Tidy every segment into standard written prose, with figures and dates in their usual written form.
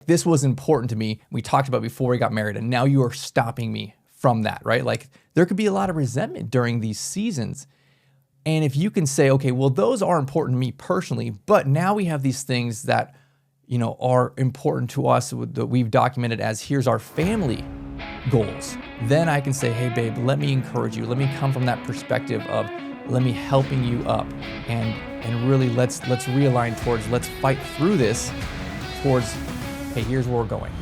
this was important to me. We talked about before we got married, and now you are stopping me from that, right? Like there could be a lot of resentment during these seasons. And if you can say, okay, well, those are important to me personally, but now we have these things that, are important to us that we've documented as here's our family goals. Then I can say, hey, babe, let me encourage you. Let me come from that perspective of let me helping you up and really let's realign towards, let's fight through this towards, hey, here's where we're going.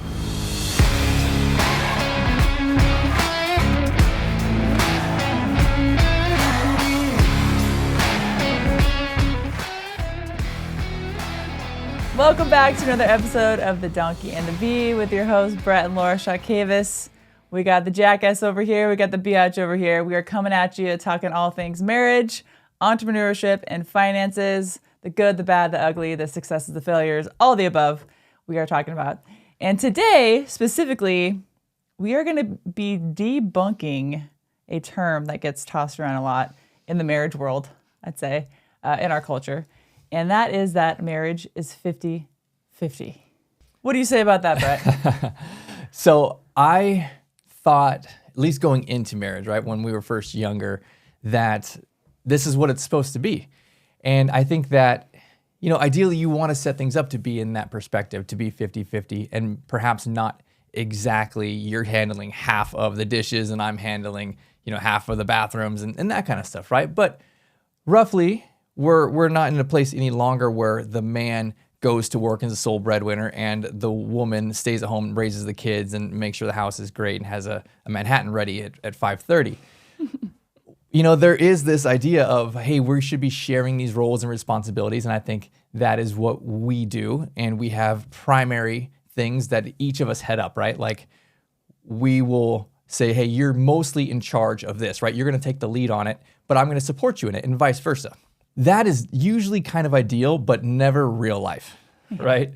Welcome back to another episode of The Donkey and the Bee with your hosts, Brett and Laura Shakavis. We got the jackass over here. We got the biatch over here. We are coming at you talking all things marriage, entrepreneurship, and finances, the good, the bad, the ugly, the successes, the failures, all the above we are talking about. And today, specifically, we are going to be debunking a term that gets tossed around a lot in the marriage world, I'd say, in our culture. And that is that marriage is 50-50. What do you say about that, Brett? So I thought, at least going into marriage, right, when we were first younger, that this is what it's supposed to be. And I think that, ideally you want to set things up to be in that perspective, to be 50-50, and perhaps not exactly you're handling half of the dishes and I'm handling, half of the bathrooms and that kind of stuff, right? But roughly, we're not in a place any longer where the man goes to work as a sole breadwinner and the woman stays at home and raises the kids and makes sure the house is great and has a Manhattan ready at 5:30. There is this idea of, hey, we should be sharing these roles and responsibilities, and I think that is what we do, and we have primary things that each of us head up, right? Like we will say, hey, you're mostly in charge of this, right? You're going to take the lead on it, but I'm going to support you in it, and vice versa. That is usually kind of ideal, but never real life, right?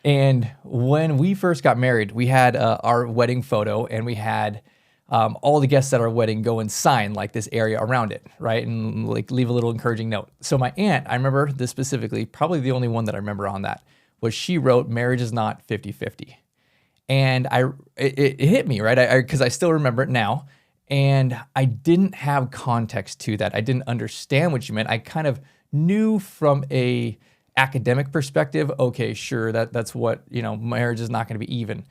And when we first got married, we had our wedding photo, and we had all the guests at our wedding go and sign like this area around it, right? And like leave a little encouraging note. So my aunt, I remember this specifically, probably the only one that I remember on that, was she wrote, marriage is not 50-50. And it hit me, right? Because I still remember it now. And I didn't have context to that. I didn't understand what you meant. I kind of knew from a academic perspective, okay, sure, that's what, marriage is not going to be even.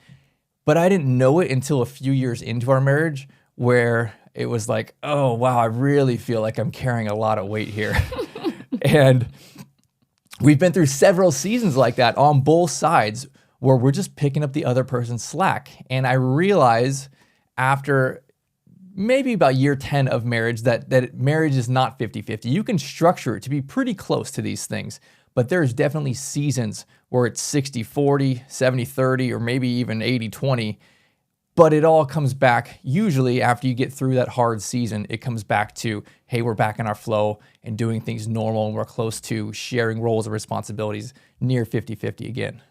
But I didn't know it until a few years into our marriage where it was like, oh, wow, I really feel like I'm carrying a lot of weight here. And we've been through several seasons like that on both sides where we're just picking up the other person's slack. And I realize after maybe about year 10 of marriage that marriage is not 50-50. You can structure it to be pretty close to these things, but there's definitely seasons where it's 60-40, 70-30, or maybe even 80-20, but it all comes back, usually after you get through that hard season, it comes back to, hey, we're back in our flow and doing things normal, and we're close to sharing roles and responsibilities near 50-50 again.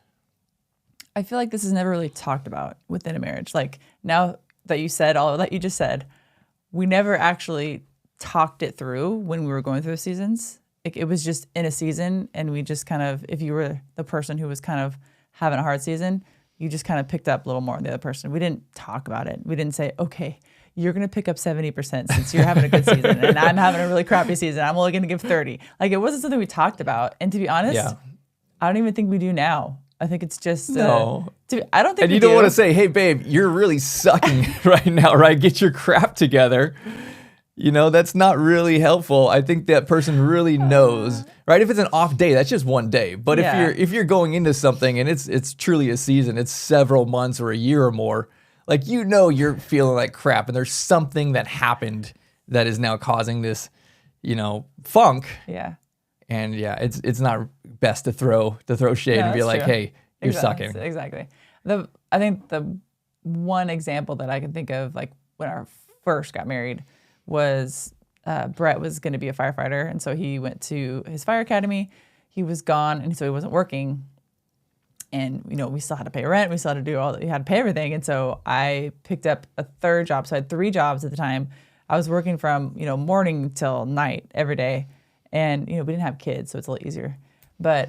I feel like this is never really talked about within a marriage. Like now that you said all that you just said, we never actually talked it through when we were going through the seasons. It was just in a season, and we just kind of, if you were the person who was kind of having a hard season, you just kind of picked up a little more than the other person. We didn't talk about it. We didn't say, okay, you're going to pick up 70% since you're having a good season, and I'm having a really crappy season. I'm only going to give 30. Like, it wasn't something we talked about. And to be honest, I don't even think we do now. I think it's just, no. I don't think and you don't want to say, hey, babe, you're really sucking right now, right? Get your crap together. That's not really helpful. I think that person really knows, right? If it's an off day, that's just one day. But if you're going into something and it's truly a season, it's several months or a year or more, like, you're feeling like crap, and there's something that happened that is now causing this, funk. Yeah. And it's not best to throw shade and be like, true. Hey, you're sucking. Exactly. I think the one example that I can think of, like when I first got married, was Brett was going to be a firefighter, and so he went to his fire academy. He was gone, and so he wasn't working. And we still had to pay rent. We still had to we had to pay everything. And so I picked up a third job. So I had 3 jobs at the time. I was working from morning till night every day. And, we didn't have kids, so it's a little easier. But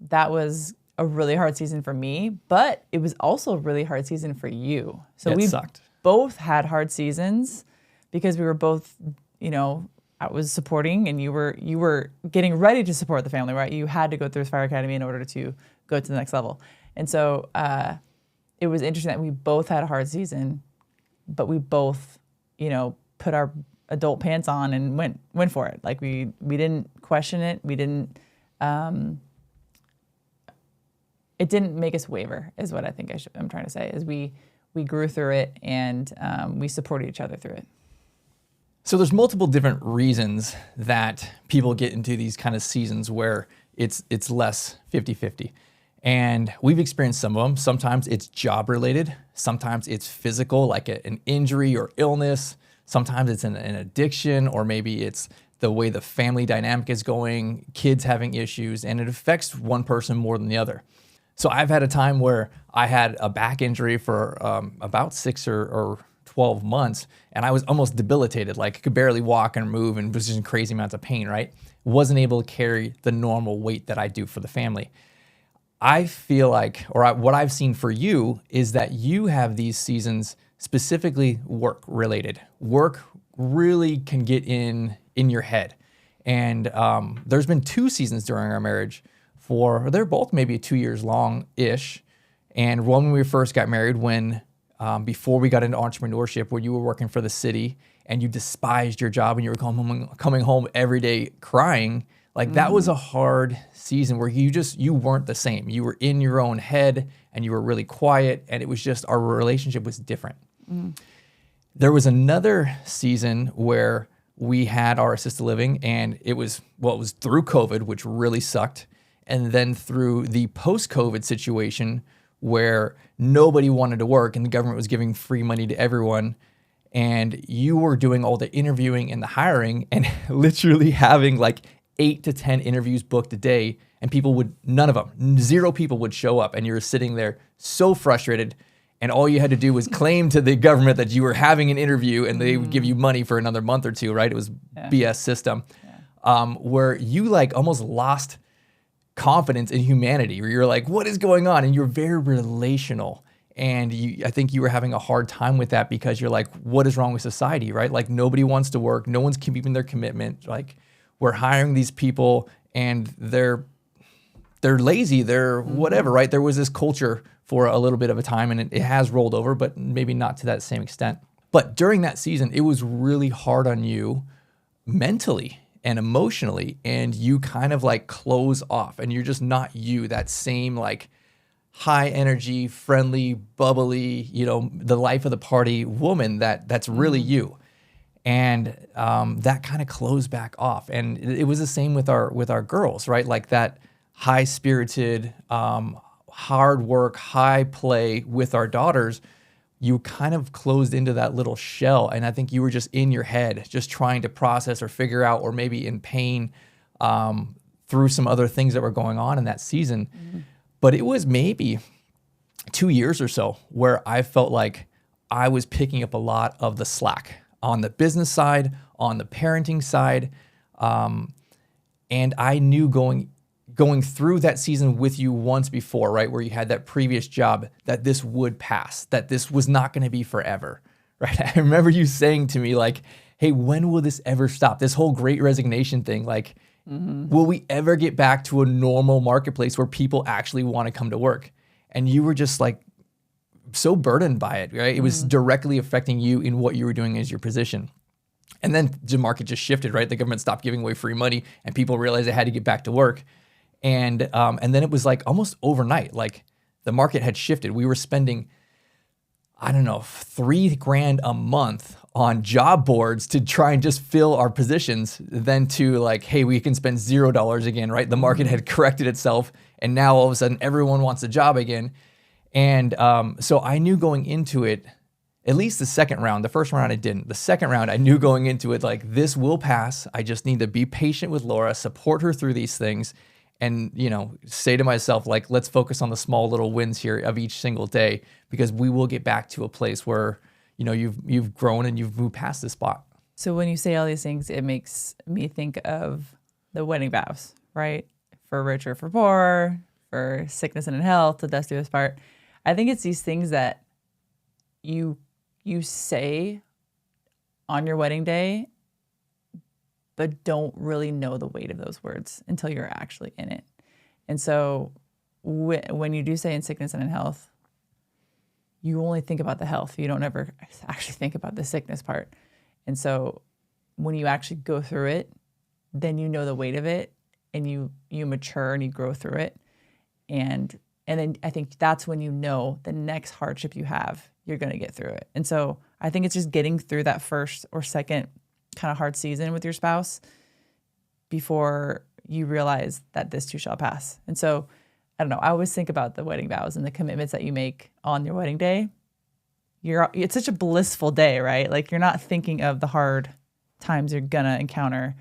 that was a really hard season for me, but it was also a really hard season for you. So It we sucked. both had hard seasons because we were both, I was supporting and you were getting ready to support the family, right? You had to go through Fire Academy in order to go to the next level. And so it was interesting that we both had a hard season, but we both, put our adult pants on and went for it. Like we didn't question it. We didn't. It didn't make us waver, is what I think I'm trying to say. Is we grew through it and we supported each other through it. So there's multiple different reasons that people get into these kind of seasons where it's less 50-50. And we've experienced some of them. Sometimes it's job related. Sometimes it's physical, like an injury or illness. Sometimes it's an addiction, or maybe it's the way the family dynamic is going, kids having issues, and it affects one person more than the other. So I've had a time where I had a back injury for about 6 or 12 months, and I was almost debilitated, like could barely walk and move and was just in crazy amounts of pain, right? Wasn't able to carry the normal weight that I do for the family. I feel like, what I've seen for you is that you have these seasons specifically work related. Work really can get in your head. And there's been 2 seasons during our marriage they're both maybe 2 years long-ish. And when we first got married, before we got into entrepreneurship, where you were working for the city and you despised your job and you were coming home every day crying, like that was a hard season where you weren't the same. You were in your own head and you were really quiet, and it was just, our relationship was different. There was another season where we had our assisted living, and it was through COVID, which really sucked. And then through the post-COVID situation where nobody wanted to work and the government was giving free money to everyone, and you were doing all the interviewing and the hiring and literally having like 8 to 10 interviews booked a day, and none of them, 0 people would show up, and you were sitting there so frustrated, and all you had to do was claim to the government that you were having an interview and they would give you money for another month or 2, right? It was BS system, where you like almost lost confidence in humanity, where you're like, what is going on? And you're very relational. And I think you were having a hard time with that because you're like, what is wrong with society, right? Like nobody wants to work. No one's keeping their commitment. Like we're hiring these people and they're lazy. They're whatever, right? There was this culture for a little bit of a time, and it has rolled over, but maybe not to that same extent. But during that season, it was really hard on you mentally and emotionally, and you kind of like close off, and you're just not you, that same like high energy, friendly, bubbly, the life of the party woman that's really you. And that kind of closed back off. And it was the same with our girls, right? Like that high spirited, hard work, high play with our daughters. You kind of closed into that little shell. And I think you were just in your head, just trying to process or figure out, or maybe in pain through some other things that were going on in that season. Mm-hmm. But it was maybe 2 years or so where I felt like I was picking up a lot of the slack on the business side, on the parenting side. And I knew going through that season with you once before, right, where you had that previous job, that this would pass, that this was not going to be forever, right? I remember you saying to me like, hey, when will this ever stop? This whole Great Resignation thing, like, will we ever get back to a normal marketplace where people actually want to come to work? And you were just like so burdened by it, right? It was directly affecting you in what you were doing as your position. And then the market just shifted, right? The government stopped giving away free money and people realized they had to get back to work. And then it was like almost overnight, like the market had shifted. We were spending, I don't know, $3,000 a month on job boards to try and just fill our positions, then to like, hey, we can spend $0 again, right? The market had corrected itself, and now all of a sudden everyone wants a job again. And so I knew going into it, at least the second round, the first round I didn't. The second round, I knew going into it, like, this will pass. I just need to be patient with Laura, support her through these things, and, say to myself, like, let's focus on the small little wins here of each single day, because we will get back to a place where, you've grown and you've moved past this spot. So when you say all these things, it makes me think of the wedding vows, right? For rich or for poor, for sickness and in health, till death do us part. I think it's these things that you say on your wedding day, but don't really know the weight of those words until you're actually in it. And so when you do say in sickness and in health, you only think about the health. You don't ever actually think about the sickness part. And so when you actually go through it, then you know the weight of it, and you mature and you grow through it. And then I think that's when you know the next hardship you have, you're going to get through it. And so I think it's just getting through that first or second kind of hard season with your spouse before you realize that this too shall pass. And so I don't know, I always think about the wedding vows and the commitments that you make on your wedding day. It's such a blissful day, right? Like, you're not thinking of the hard times you're gonna encounter.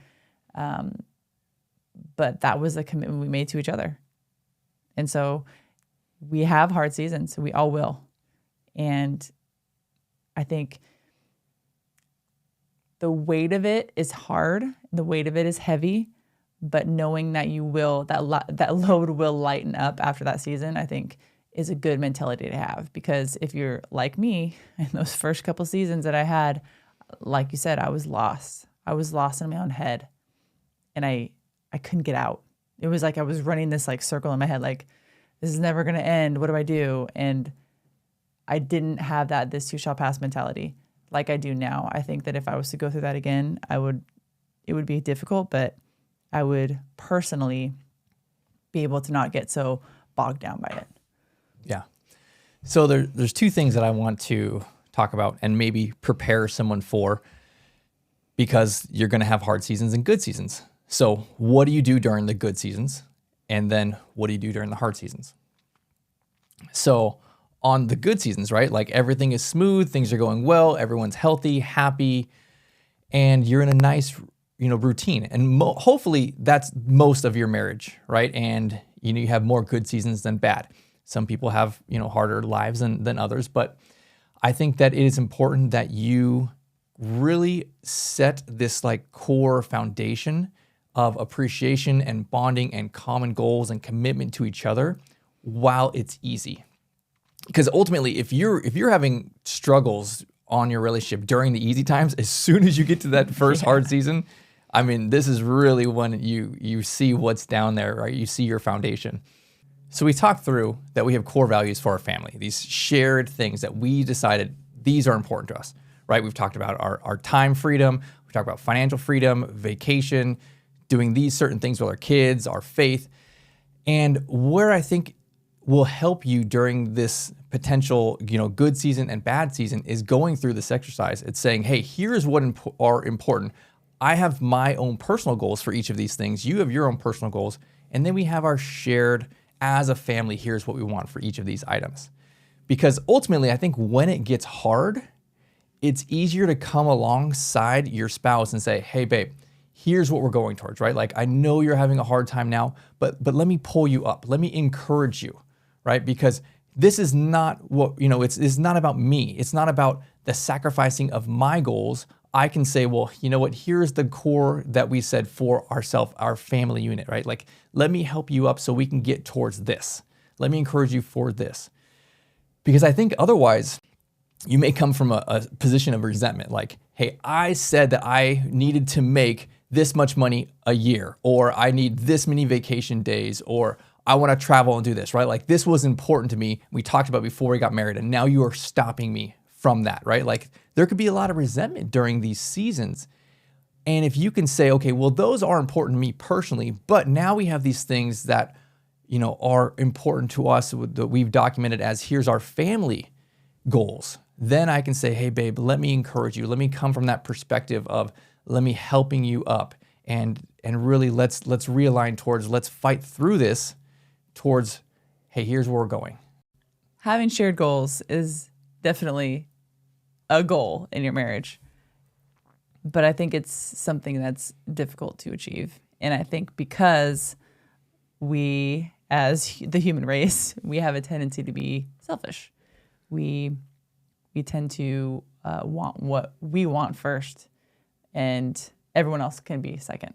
But that was the commitment we made to each other. And so we have hard seasons, so we all will. And I think the weight of it is hard. The weight of it is heavy, but knowing that that load will lighten up after that season, I think is a good mentality to have. Because if you're like me, in those first couple seasons that I had, like you said, I was lost. I was lost in my own head, and I couldn't get out. It was like I was running this like circle in my head, like, this is never going to end. What do I do? And I didn't have that this too shall pass mentality like I do now. I think that if I was to go through that again, it would be difficult, but I would personally be able to not get so bogged down by it. Yeah. So there's two things that I want to talk about and maybe prepare someone for, because you're going to have hard seasons and good seasons. So what do you do during the good seasons? And then what do you do during the hard seasons? So on the good seasons, right? Like, everything is smooth, things are going well, everyone's healthy, happy, and you're in a nice, routine. And hopefully that's most of your marriage, right? And, you have more good seasons than bad. Some people have, harder lives than others, but I think that it is important that you really set this like core foundation of appreciation and bonding and common goals and commitment to each other while it's easy. Because ultimately, if you're having struggles on your relationship during the easy times, as soon as you get to that first hard season, I mean, this is really when you see what's down there, right? You see your foundation. So we talked through that we have core values for our family, these shared things that we decided these are important to us, right? We've talked about our time freedom. We talked about financial freedom, vacation, doing these certain things with our kids, our faith. And where I think will help you during this potential, good season and bad season is going through this exercise. It's saying, hey, here's what are important. I have my own personal goals for each of these things. You have your own personal goals. And then we have our shared, as a family, here's what we want for each of these items. Because ultimately, I think when it gets hard, it's easier to come alongside your spouse and say, hey, babe, here's what we're going towards, right? Like, I know you're having a hard time now, but let me pull you up. Let me encourage you, right? Because this is not what, it's not about me. It's not about the sacrificing of my goals. I can say, well, you know what? Here's the core that we said for ourselves, our family unit, right? Like, let me help you up so we can get towards this. Let me encourage you for this. Because I think otherwise, you may come from a position of resentment. Like, hey, I said that I needed to make this much money a year, or I need this many vacation days, or I want to travel and do this, right? Like, this was important to me. We talked about before we got married, and now you are stopping me from that, right? Like, there could be a lot of resentment during these seasons. And if you can say, okay, well, those are important to me personally, but now we have these things that, are important to us that we've documented as here's our family goals. Then I can say, hey, babe, let me encourage you. Let me come from that perspective of let me helping you up, and really let's realign towards, let's fight through this towards, hey, here's where we're going. Having shared goals is definitely a goal in your marriage, but I think it's something that's difficult to achieve. And I think because we, as the human race, we have a tendency to be selfish. We tend to want what we want first, and everyone else can be second.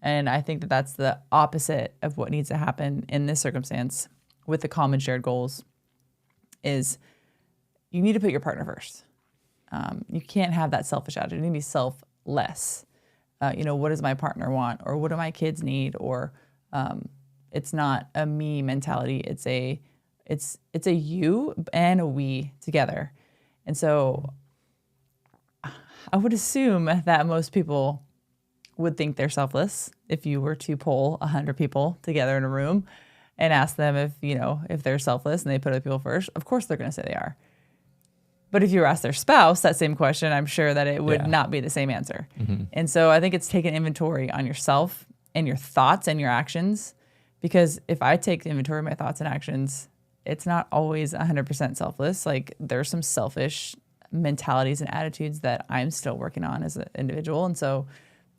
And I think that that's the opposite of what needs to happen in this circumstance with the common shared goals is you need to put your partner first. You can't have that selfish attitude. You need to be selfless. What does my partner want? Or what do my kids need? Or it's not a me mentality. It's a you and a we together. And so I would assume that most people would think they're selfless if you were to poll 100 people together in a room and ask them if they're selfless and they put other people first. Of course they're going to say they are. But if you were asked their spouse that same question, I'm sure that it would not be the same answer. Mm-hmm. And so I think it's taking inventory on yourself and your thoughts and your actions. Because if I take inventory of my thoughts and actions, it's not always 100% selfless. Like there's some selfish mentalities and attitudes that I'm still working on as an individual. And so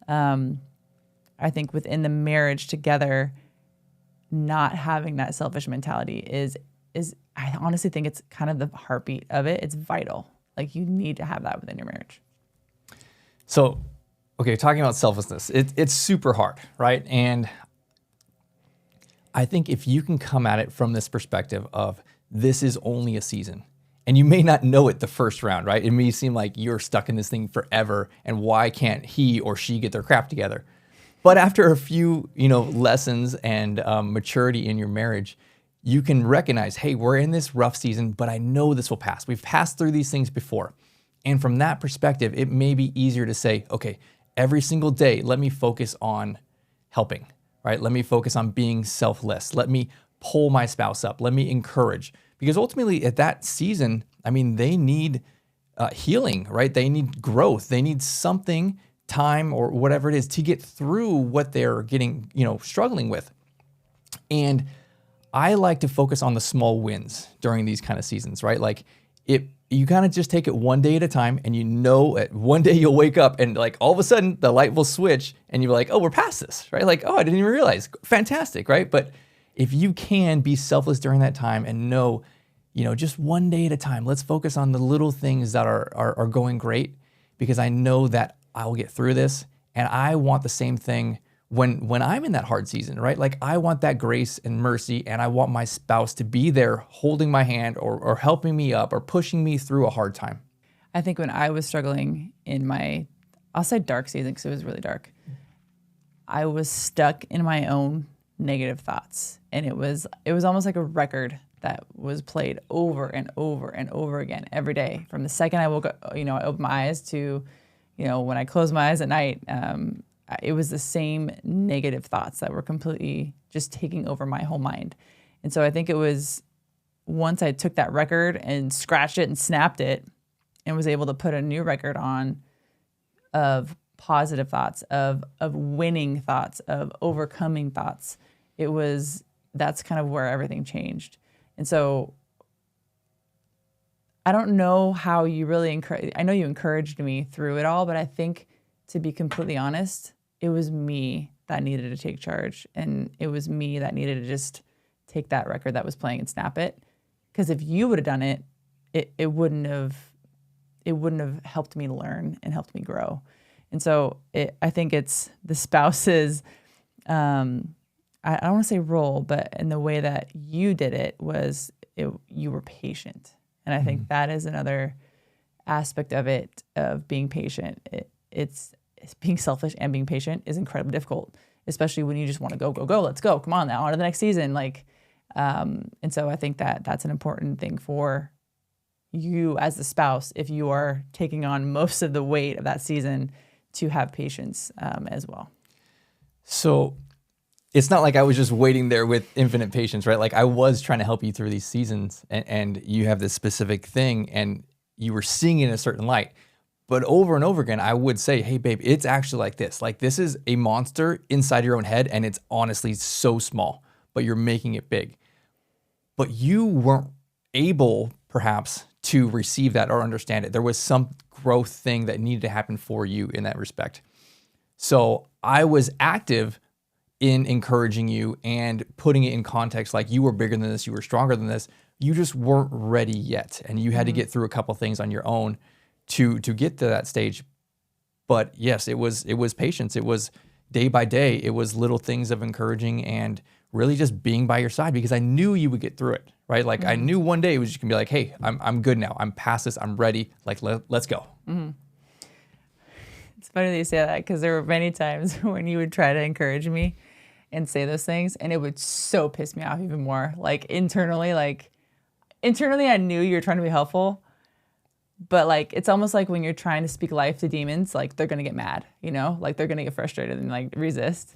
I think within the marriage together, not having that selfish mentality is I honestly think it's kind of the heartbeat of it. It's vital. Like you need to have that within your marriage. So, okay, talking about selflessness, it's super hard, right? And I think if you can come at it from this perspective of this is only a season, and you may not know it the first round, right? It may seem like you're stuck in this thing forever, and why can't he or she get their crap together? But after a few, lessons and maturity in your marriage, you can recognize, hey, we're in this rough season, but I know this will pass. We've passed through these things before. And from that perspective, it may be easier to say, okay, every single day, let me focus on helping, right? Let me focus on being selfless. Let me pull my spouse up. Let me encourage. Because ultimately at that season, they need healing, right? They need growth. They need something, time or whatever it is to get through what they're getting, struggling with. And I like to focus on the small wins during these kind of seasons, right? Like you kind of just take it one day at a time, and one day you'll wake up and like all of a sudden the light will switch and you're like, oh, we're past this, right? Like, oh, I didn't even realize. Fantastic, right? But if you can be selfless during that time and know, just one day at a time, let's focus on the little things that are going great, because I know that I will get through this. And I want the same thing when I'm in that hard season, right? Like I want that grace and mercy, and I want my spouse to be there holding my hand or helping me up or pushing me through a hard time. I think when I was struggling in I'll say dark season because it was really dark, I was stuck in my own negative thoughts. And it was almost like a record that was played over and over and over again every day. From the second I woke up, I opened my eyes to, when I closed my eyes at night, it was the same negative thoughts that were completely just taking over my whole mind. And so I think it was once I took that record and scratched it and snapped it and was able to put a new record on of positive thoughts, of winning thoughts, of overcoming thoughts, that's kind of where everything changed. And so I don't know how you really I know you encouraged me through it all, but I think, to be completely honest, it was me that needed to take charge, and it was me that needed to just take that record that was playing and snap it. Because if you would have done it, it wouldn't have helped me learn and helped me grow. And so I think it's the spouse's, I don't want to say role, but in the way that you did it was you were patient. And I think that is another aspect of it, of being patient. It's being selfish and being patient is incredibly difficult, especially when you just want to go, let's go, come on now, on to the next season. And so I think that that's an important thing for you as the spouse, if you are taking on most of the weight of that season, to have patience as well. So it's not like I was just waiting there with infinite patience, right? Like I was trying to help you through these seasons, and you have this specific thing and you were seeing it in a certain light. But over and over again, I would say, hey, babe, it's actually like this. Like this is a monster inside your own head, and it's honestly so small, but you're making it big. But you weren't able, perhaps, to receive that or understand it. There was some growth thing that needed to happen for you in that respect. So I was active in encouraging you and putting it in context, like you were bigger than this, you were stronger than this. You just weren't ready yet, and you had to get through a couple things on your own to get to that stage. But yes, it was patience. It was day by day, it was little things of encouraging and really just being by your side because I knew you would get through it, right? Like I knew one day it was just gonna be like, hey, I'm good now. I'm past this. I'm ready. Like let's go. It's funny that you say that because there were many times when you would try to encourage me and say those things, and it would so piss me off even more. Like internally, I knew you were trying to be helpful, but like it's almost like when you're trying to speak life to demons, like they're gonna get mad, you know, like they're gonna get frustrated and like resist.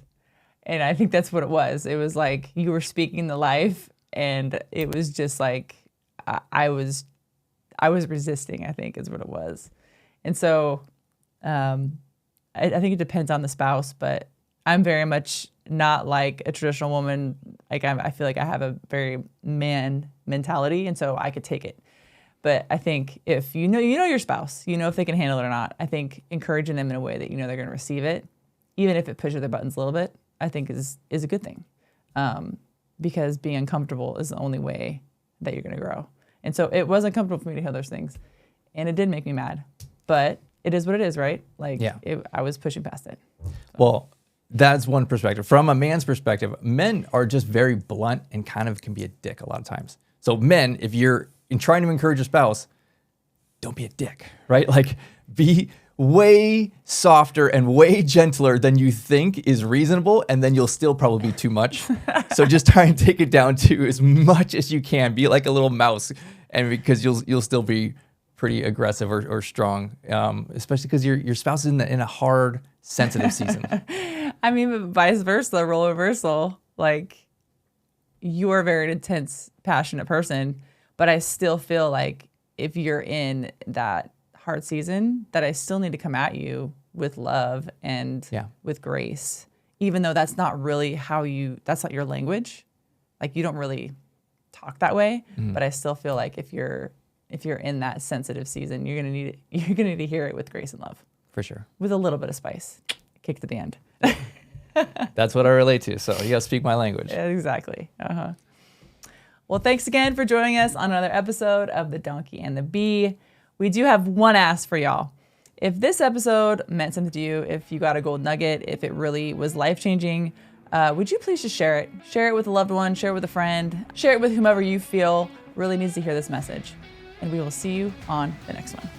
And I think that's what it was. It was like you were speaking the life, and it was just like I was resisting, I think is what it was. And so I think it depends on the spouse, but I'm very much not like a traditional woman. Like I feel like I have a very man mentality, and so I could take it. But I think if you know your spouse, you know if they can handle it or not. I think encouraging them in a way that you know they're going to receive it, even if it pushes their buttons a little bit, I think is a good thing. Because being uncomfortable is the only way that you're going to grow. And so it was uncomfortable for me to hear those things, and it did make me mad. But it is what it is, right? Like I was pushing past it. So. Well, that's one perspective. From a man's perspective, men are just very blunt and kind of can be a dick a lot of times. So men, if you're trying to encourage your spouse, don't be a dick, right? Like be way softer and way gentler than you think is reasonable, and then you'll still probably be too much. So just try and take it down to as much as you can. Be like a little mouse, and because you'll still be pretty aggressive or strong, especially because your spouse is in a hard, sensitive season. I mean, but vice versa, role reversal. Like you are a very intense, passionate person, but I still feel like if you're in that hard season, that I still need to come at you with love and with grace, even though that's not really that's not your language. Like you don't really talk that way, but I still feel like if you're in that sensitive season, you're gonna need to hear it with grace and love. For sure. With a little bit of spice. Kick to the end. That's what I relate to. So you gotta speak my language. Yeah, exactly. Well, thanks again for joining us on another episode of The Donkey and the Bee. We do have one ask for y'all. If this episode meant something to you, if you got a gold nugget, if it really was life-changing, would you please just share it? Share it with a loved one, share it with a friend, share it with whomever you feel really needs to hear this message. And we will see you on the next one.